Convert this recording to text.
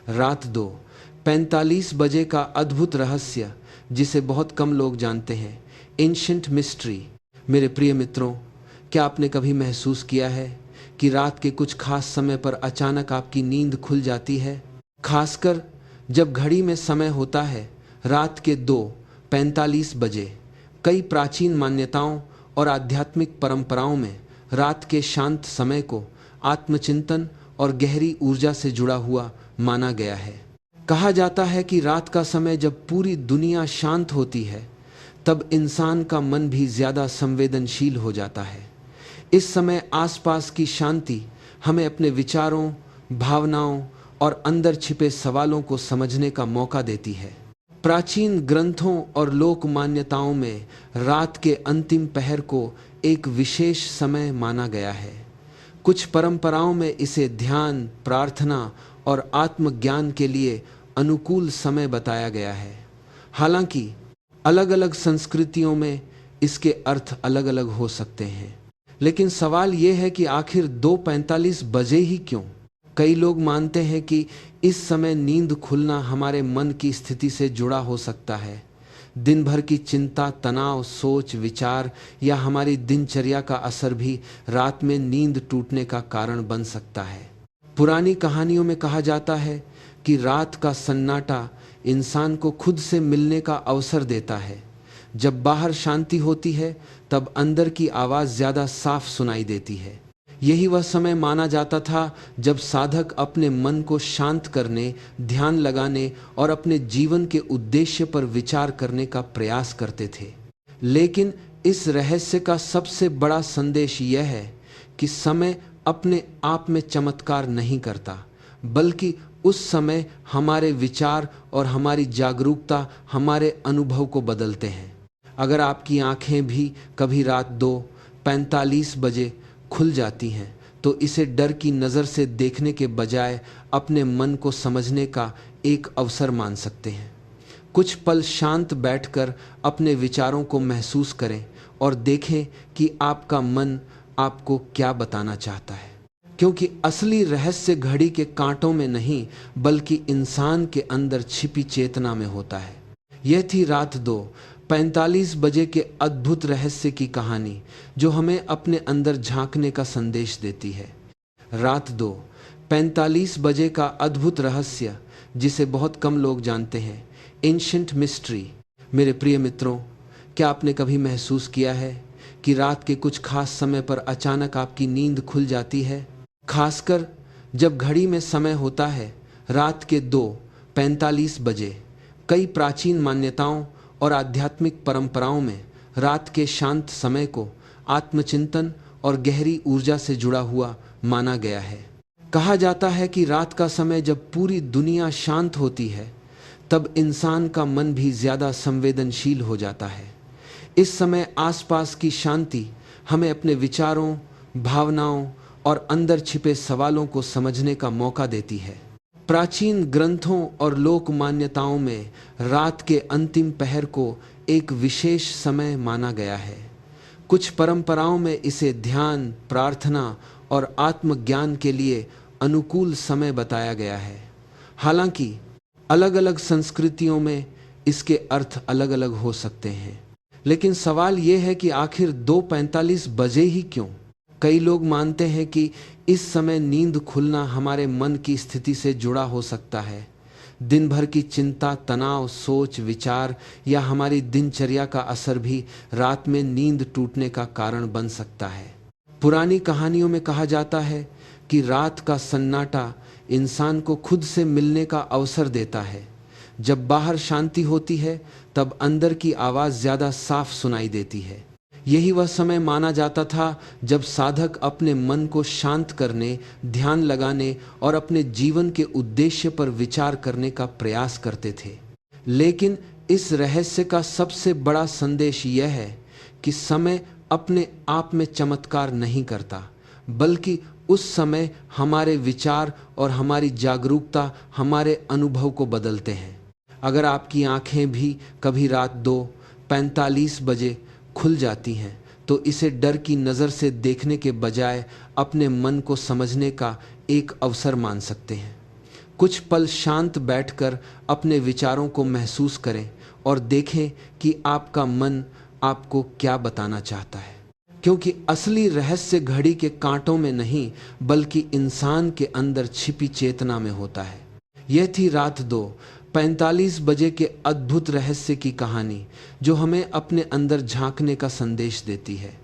रात 2:45 बजे का अद्भुत रहस्य जिसे बहुत कम लोग जानते हैं, एंशिएंट मिस्ट्री। मेरे प्रिय मित्रों, क्या आपने कभी महसूस किया है कि रात के कुछ खास समय पर अचानक आपकी नींद खुल जाती है? खासकर जब घड़ी में समय होता है रात के 2:45 बजे। कई प्राचीन मान्यताओं और आध्यात्मिक परंपराओं में रात के शांत समय को आत्मचिंतन और गहरी ऊर्जा से जुड़ा हुआ माना गया है। कहा जाता है कि रात का समय जब पूरी दुनिया शांत होती है, तब इंसान का मन भी ज्यादा संवेदनशील हो जाता है। इस समय आसपास की शांति हमें अपने विचारों, भावनाओं और अंदर छिपे सवालों को समझने का मौका देती है। प्राचीन ग्रंथों और लोक मान्यताओं में रात के अंतिम पहर को एक विशेष समय माना गया है। कुछ परंपराओं में इसे ध्यान, प्रार्थना और आत्मज्ञान के लिए अनुकूल समय बताया गया है। हालांकि अलग अलग संस्कृतियों में इसके अर्थ अलग अलग हो सकते हैं, लेकिन सवाल यह है कि आखिर 2:45 बजे ही क्यों? कई लोग मानते हैं कि इस समय नींद खुलना हमारे मन की स्थिति से जुड़ा हो सकता है। दिन भर की चिंता, तनाव, सोच, विचार या हमारी दिनचर्या का असर भी रात में नींद टूटने का कारण बन सकता है। पुरानी कहानियों में कहा जाता है कि रात का सन्नाटा इंसान को खुद से मिलने का अवसर देता है। जब बाहर शांति होती है, तब अंदर की आवाज़ ज़्यादा साफ सुनाई देती है। यही वह समय माना जाता था जब साधक अपने मन को शांत करने, ध्यान लगाने और अपने जीवन के उद्देश्य पर विचार करने का प्रयास करते थे। लेकिन इस रहस्य का सबसे बड़ा संदेश यह है कि समय अपने आप में चमत्कार नहीं करता, बल्कि उस समय हमारे विचार और हमारी जागरूकता हमारे अनुभव को बदलते हैं। अगर आपकी आंखें भी कभी रात 2:45 बजे खुल जाती हैं, तो इसे डर की नज़र से देखने के बजाय अपने मन को समझने का एक अवसर मान सकते हैं। कुछ पल शांत बैठकर अपने विचारों को महसूस करें और देखें कि आपका मन आपको क्या बताना चाहता है। क्योंकि असली रहस्य घड़ी के कांटों में नहीं, बल्कि इंसान के अंदर छिपी चेतना में होता है। यह थी रात 2:45 बजे के अद्भुत रहस्य की कहानी, जो हमें अपने अंदर झांकने का संदेश देती है। रात 2:45 बजे का अद्भुत रहस्य जिसे बहुत कम लोग जानते हैं, एंशिएंट मिस्ट्री। मेरे प्रिय मित्रों, क्या आपने कभी महसूस किया है कि रात के कुछ खास समय पर अचानक आपकी नींद खुल जाती है? खासकर जब घड़ी में समय होता है रात के 2:45 बजे। कई प्राचीन मान्यताओं और आध्यात्मिक परंपराओं में रात के शांत समय को आत्मचिंतन और गहरी ऊर्जा से जुड़ा हुआ माना गया है। कहा जाता है कि रात का समय जब पूरी दुनिया शांत होती है, तब इंसान का मन भी ज्यादा संवेदनशील हो जाता है। इस समय आसपास की शांति हमें अपने विचारों, भावनाओं और अंदर छिपे सवालों को समझने का मौका देती है। प्राचीन ग्रंथों और लोक मान्यताओं में रात के अंतिम पहर को एक विशेष समय माना गया है। कुछ परंपराओं में इसे ध्यान, प्रार्थना और आत्मज्ञान के लिए अनुकूल समय बताया गया है। हालांकि अलग अलग संस्कृतियों में इसके अर्थ अलग अलग हो सकते हैं, लेकिन सवाल यह है कि आखिर 2:45 बजे ही क्यों? कई लोग मानते हैं कि इस समय नींद खुलना हमारे मन की स्थिति से जुड़ा हो सकता है। दिन भर की चिंता, तनाव, सोच, विचार या हमारी दिनचर्या का असर भी रात में नींद टूटने का कारण बन सकता है। पुरानी कहानियों में कहा जाता है कि रात का सन्नाटा इंसान को खुद से मिलने का अवसर देता है। जब बाहर शांति होती है, तब अंदर की आवाज़ ज़्यादा साफ सुनाई देती है। यही वह समय माना जाता था जब साधक अपने मन को शांत करने, ध्यान लगाने और अपने जीवन के उद्देश्य पर विचार करने का प्रयास करते थे। लेकिन इस रहस्य का सबसे बड़ा संदेश यह है कि समय अपने आप में चमत्कार नहीं करता, बल्कि उस समय हमारे विचार और हमारी जागरूकता हमारे अनुभव को बदलते हैं। अगर आपकी आंखें भी कभी रात 2:45 बजे खुल जाती हैं, तो इसे डर की नज़र से देखने के बजाय अपने मन को समझने का एक अवसर मान सकते हैं। कुछ पल शांत बैठकर अपने विचारों को महसूस करें और देखें कि आपका मन आपको क्या बताना चाहता है, क्योंकि असली रहस्य घड़ी के कांटों में नहीं बल्कि इंसान के अंदर छिपी चेतना में होता है। यह थी रात 2:45 बजे के अद्भुत रहस्य की कहानी, जो हमें अपने अंदर झांकने का संदेश देती है।